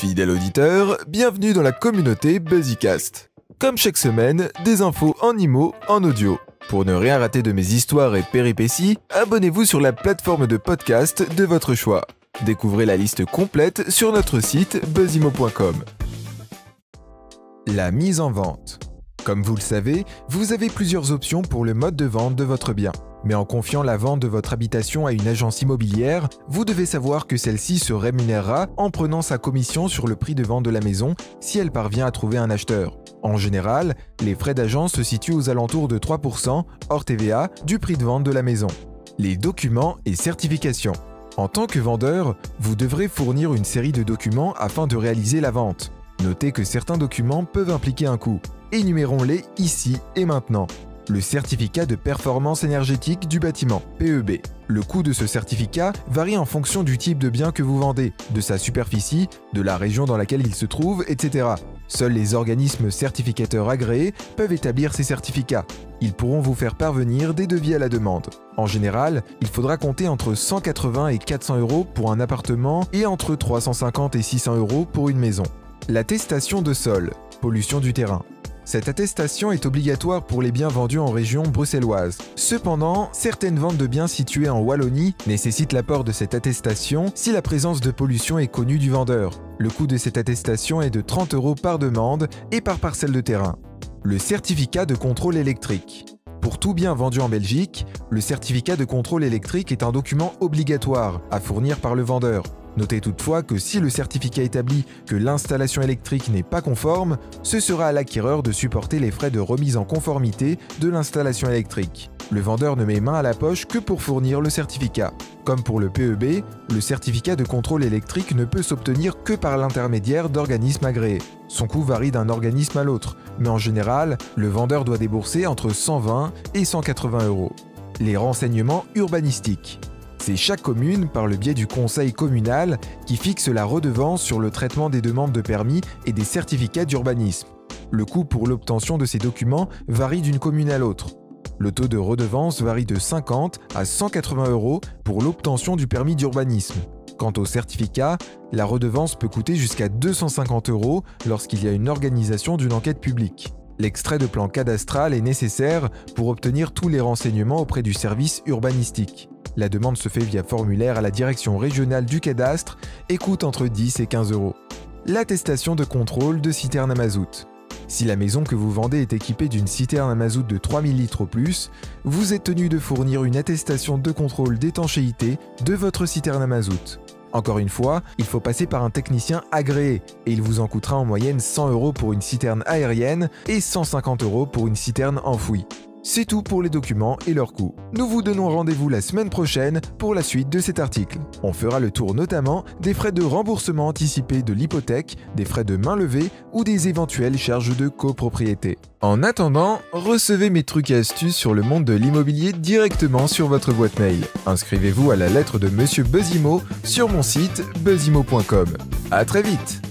Fidèle auditeur, bienvenue dans la communauté BuzzyCast. Comme chaque semaine, des infos en IMO, en audio. Pour ne rien rater de mes histoires et péripéties, abonnez-vous sur la plateforme de podcast de votre choix. Découvrez la liste complète sur notre site buzzimo.com. La mise en vente. Comme vous le savez, vous avez plusieurs options pour le mode de vente de votre bien. Mais en confiant la vente de votre habitation à une agence immobilière, vous devez savoir que celle-ci se rémunérera en prenant sa commission sur le prix de vente de la maison si elle parvient à trouver un acheteur. En général, les frais d'agence se situent aux alentours de 3%, hors TVA, du prix de vente de la maison. Les documents et certifications. En tant que vendeur, vous devrez fournir une série de documents afin de réaliser la vente. Notez que certains documents peuvent impliquer un coût. Énumérons-les ici et maintenant. Le certificat de performance énergétique du bâtiment, PEB. Le coût de ce certificat varie en fonction du type de bien que vous vendez, de sa superficie, de la région dans laquelle il se trouve, etc. Seuls les organismes certificateurs agréés peuvent établir ces certificats. Ils pourront vous faire parvenir des devis à la demande. En général, il faudra compter entre 180 et 400 € pour un appartement et entre 350 et 600 € pour une maison. L'attestation de sol, pollution du terrain. Cette attestation est obligatoire pour les biens vendus en région bruxelloise. Cependant, certaines ventes de biens situés en Wallonie nécessitent l'apport de cette attestation si la présence de pollution est connue du vendeur. Le coût de cette attestation est de 30 € par demande et par parcelle de terrain. Le certificat de contrôle électrique. Pour tout bien vendu en Belgique, le certificat de contrôle électrique est un document obligatoire à fournir par le vendeur. Notez toutefois que si le certificat établit que l'installation électrique n'est pas conforme, ce sera à l'acquéreur de supporter les frais de remise en conformité de l'installation électrique. Le vendeur ne met main à la poche que pour fournir le certificat. Comme pour le PEB, le certificat de contrôle électrique ne peut s'obtenir que par l'intermédiaire d'organismes agréés. Son coût varie d'un organisme à l'autre, mais en général, le vendeur doit débourser entre 120 et 180 €. Les renseignements urbanistiques. C'est chaque commune, par le biais du conseil communal, qui fixe la redevance sur le traitement des demandes de permis et des certificats d'urbanisme. Le coût pour l'obtention de ces documents varie d'une commune à l'autre. Le taux de redevance varie de 50 à 180 € pour l'obtention du permis d'urbanisme. Quant au certificat, la redevance peut coûter jusqu'à 250 € lorsqu'il y a une organisation d'une enquête publique. L'extrait de plan cadastral est nécessaire pour obtenir tous les renseignements auprès du service urbanistique. La demande se fait via formulaire à la direction régionale du cadastre et coûte entre 10 et 15 €. L'attestation de contrôle de citerne à mazout. Si la maison que vous vendez est équipée d'une citerne à mazout de 3000 litres ou plus, vous êtes tenu de fournir une attestation de contrôle d'étanchéité de votre citerne à mazout. Encore une fois, il faut passer par un technicien agréé et il vous en coûtera en moyenne 100 € pour une citerne aérienne et 150 € pour une citerne enfouie. C'est tout pour les documents et leurs coûts. Nous vous donnons rendez-vous la semaine prochaine pour la suite de cet article. On fera le tour notamment des frais de remboursement anticipé de l'hypothèque, des frais de main levée ou des éventuelles charges de copropriété. En attendant, recevez mes trucs et astuces sur le monde de l'immobilier directement sur votre boîte mail. Inscrivez-vous à la lettre de Monsieur Buzzimo sur mon site buzzimo.com. À très vite!